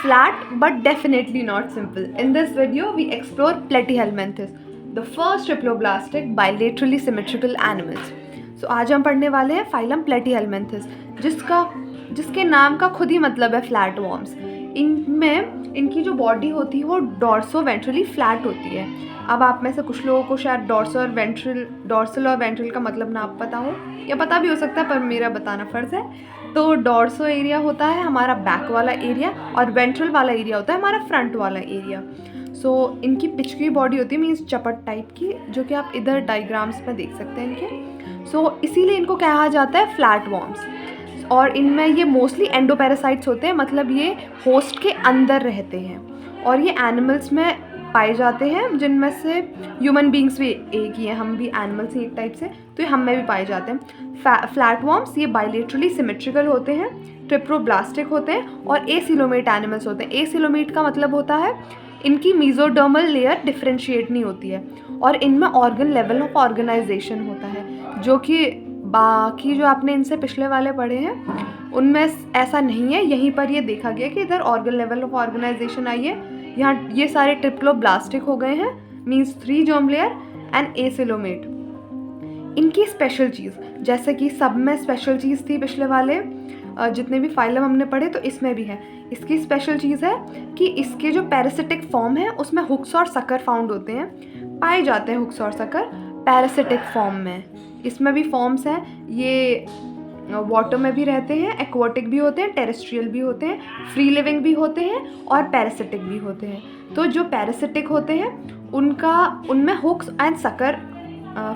flat but definitely not simple. In this video, we explore Platyhelminthes, the first triploblastic bilaterally symmetrical animals. So आज हम पढ़ने वाले हैं phylum Platyhelminthes, जिसके नाम का खुद ही मतलब है फ्लैट वॉर्म्स. इनमें इनकी जो बॉडी होती है वो डॉर्सो वेंट्रली फ्लैट होती है. अब आप में से कुछ लोगों को शायद डॉर्सल और वेंट्रल का मतलब ना पता हो या पता भी हो सकता है, पर मेरा बताना फ़र्ज़ है. तो डॉर्सो एरिया होता है हमारा बैक वाला एरिया और वेंट्रल वाला एरिया होता है हमारा फ्रंट वाला एरिया. सो इनकी पिचकी बॉडी होती है, मीन्स चपट टाइप की, जो कि आप इधर डायग्राम्स में देख सकते हैं इनके. सो इसीलिए इनको कहा जाता है फ्लैट वॉर्म्स. और इनमें ये मोस्टली एंडोपैरासाइट्स होते हैं, मतलब ये होस्ट के अंदर रहते हैं. और ये एनिमल्स में पाए जाते हैं, जिनमें से ह्यूमन बींग्स भी एक ही हैं, हम भी एनिमल्स ही एक टाइप से, तो ये हम में भी पाए जाते हैं. फ्लैट वॉर्म्स ये बाइलेटरली सिमेट्रिकल होते हैं, ट्रिप्लोब्लास्टिक होते हैं और एसिलोमेट एनिमल्स होते हैं. एसिलोमेट का मतलब होता है इनकी मीजोडर्मल लेयर डिफ्रेंशिएट नहीं होती है और इनमें ऑर्गन लेवल ऑफ ऑर्गेनाइजेशन होता है, जो कि बाकी जो आपने इनसे पिछले वाले पढ़े हैं उनमें ऐसा नहीं है. यहीं पर ये देखा गया कि इधर organ level of organisation I है. यहाँ ये सारे ट्रिप्लोब्लास्टिक हो गए हैं, means 3 germ layer and acoelomate. इनकी स्पेशल चीज़, जैसे कि सब में स्पेशल चीज़ थी पिछले वाले जितने भी फाइलम हमने पढ़े, तो इसमें भी है. इसकी स्पेशल चीज़ है कि इसके जो पैरासिटिक फॉर्म है उसमें हुक्स और सकर फाउंड होते हैं, पाए जाते हैं हुक्स और सकर पैरासिटिक फॉर्म में. इसमें भी फॉर्म्स हैं, ये वाटर में भी रहते हैं, एक्वाटिक भी होते हैं, टेरेस्ट्रियल भी होते हैं, फ्री लिविंग भी होते हैं और पैरासिटिक भी होते हैं. तो जो पैरासिटिक होते हैं उनमें हुक्स एंड सकर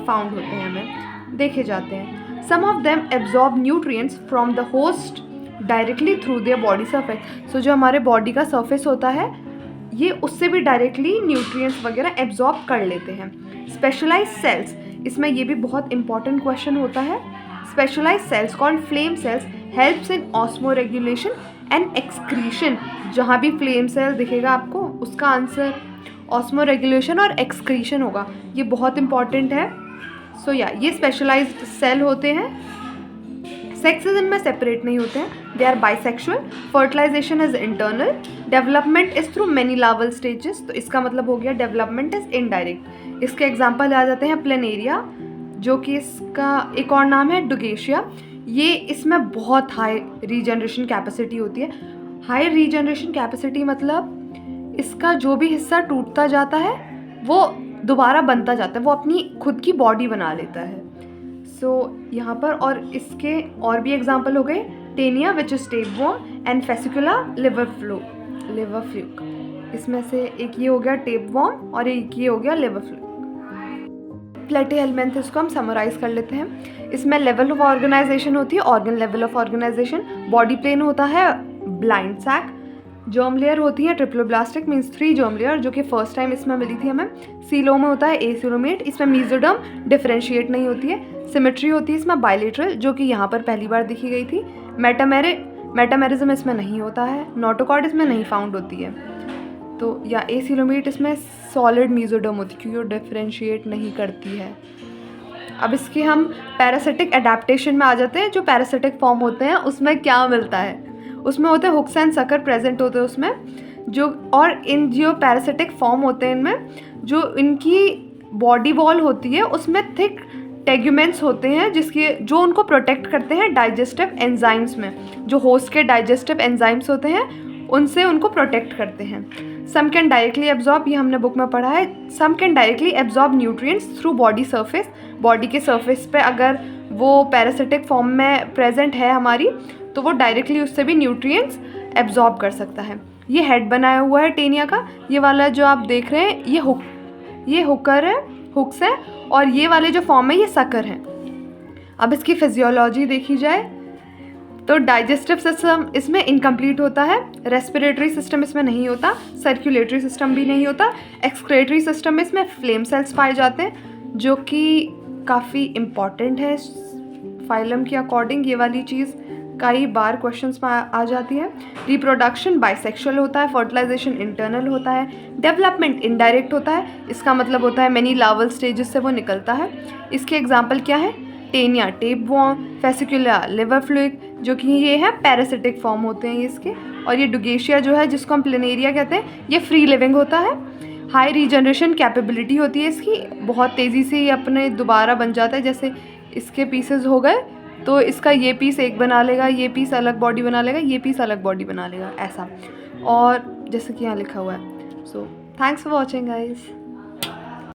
फाउंड होते हैं, हमें देखे जाते हैं. Some of them absorb nutrients from the host directly through their body surface. So जो हमारे बॉडी का सरफेस होता है ये उससे भी डायरेक्टली न्यूट्रिएंट्स वगैरह एब्जॉर्ब कर लेते हैं. स्पेशलाइज सेल्स, इसमें ये भी बहुत इंपॉर्टेंट क्वेश्चन होता है. Specialized cells called flame cells helps in osmoregulation and excretion. जहाँ भी flame cell दिखेगा आपको उसका आंसर osmoregulation और excretion होगा. ये बहुत important है. So ये specialized cell होते हैं. Sexes इनमें separate नहीं होते हैं. They are bisexual. Fertilization is internal. Development is through many larval stages. तो इसका मतलब हो गया development is indirect. इसके एग्जाम्पल आ जाते हैं प्लेनेरिया, जो कि इसका एक और नाम है डुगेशिया. ये इसमें बहुत हाई रीजनरेशन कैपेसिटी होती है. हाई रीजनरेशन कैपेसिटी मतलब इसका जो भी हिस्सा टूटता जाता है वो दोबारा बनता जाता है, वो अपनी खुद की बॉडी बना लेता है. सो यहाँ पर और इसके और भी एग्जांपल हो गए, Taenia which is tapeworm and Fasciola liver fluke. इसमें से एक ये हो गया टेपवॉर्म और एक ये हो गया लिवर फ्लूक. प्लेटीहेल्मिंथेस को हम समराइज कर लेते हैं. इसमें लेवल ऑफ ऑर्गेनाइजेशन होती है organ level of organisation. Body plane होता है ब्लाइंड सैक. जर्म लेयर होती है ट्रिप्लोब्लास्टिक, मीन्स 3 जर्म लेयर, जो कि फर्स्ट टाइम इसमें मिली थी हमें. सीलो में होता है एसिलोमेट. इसमें मीजोडर्म डिफरेंशिएट नहीं होती है. सिमेट्री होती है इसमें बाइलेटरल, जो कि यहाँ पर पहली बार दिखी गई थी. मेटामेरिज्म इसमें नहीं होता है. नोटोकॉर्ड इसमें नहीं फाउंड होती है. तो या एसिलोमेट इसमें सॉलिड मीजोडर्म होती है क्योंकि वो डिफरेंशिएट नहीं करती है. अब इसके हम पैरासिटिक एडेप्टेशन में आ जाते हैं. जो पैरासिटिक फॉर्म होते हैं उसमें क्या मिलता है, उसमें होते हैं हुक्स एंड सकर प्रेजेंट होते हैं उसमें. और इन जो पैरासिटिक फॉर्म होते हैं इनमें जो इनकी बॉडी वॉल होती है उसमें थिक टेग्यूमेंट्स होते हैं जो उनको प्रोटेक्ट करते हैं डाइजेस्टिव एंजाइम्स में. जो होस्ट के डाइजेस्टिव एंजाइम्स होते हैं उनसे उनको प्रोटेक्ट करते हैं. सम कैन डायरेक्टली एब्जॉर्ब, ये हमने बुक में पढ़ा है. Some can directly absorb nutrients through body surface. Body के सरफेस पे अगर वो पैरासिटिक फॉर्म में प्रेजेंट है हमारी तो वो डायरेक्टली उससे भी न्यूट्रिएंट्स एब्जॉर्ब कर सकता है. ये हेड बनाया हुआ है टेनिया का. ये वाला जो आप देख रहे हैं ये हुक्स है और ये वाले जो फॉर्म है ये सकर हैं. अब इसकी फिजियोलॉजी देखी जाए तो डाइजेस्टिव सिस्टम इसमें इनकम्प्लीट होता है. रेस्पिरेटरी सिस्टम इसमें नहीं होता. सर्कुलेटरी सिस्टम भी नहीं होता. एक्सक्रेटरी सिस्टम में इसमें फ्लेम सेल्स पाए जाते हैं, जो कि काफ़ी इम्पॉर्टेंट है फाइलम के अकॉर्डिंग. ये वाली चीज़ कई बार क्वेश्चंस में आ जाती है. रिप्रोडक्शन बाइसेक्सुअल होता है. फर्टिलाइजेशन इंटरनल होता है. डेवलपमेंट इनडायरेक्ट होता है. इसका मतलब होता है मैनी लार्वल स्टेजेस से वो निकलता है. इसके एग्जाम्पल क्या है, टेनिया टेपवॉर्म, फेसिकुला लिवर फ्लूक, जो कि ये है पैरासिटिक फॉर्म होते हैं इसके. और ये डुगेशिया जो है, जिसको हम प्लेनेरिया कहते हैं, ये फ्री लिविंग होता है। हाई रीजनरेशन कैपेबिलिटी होती है इसकी, बहुत तेज़ी से ये अपने दोबारा बन जाता है। जैसे इसके पीसेस हो गए तो इसका ये पीस एक बना लेगा, ये पीस अलग बॉडी बना लेगा, ये पीस अलग बॉडी बना लेगा, ऐसा। और जैसे कि यहाँ लिखा हुआ है। So thanks for watching guys.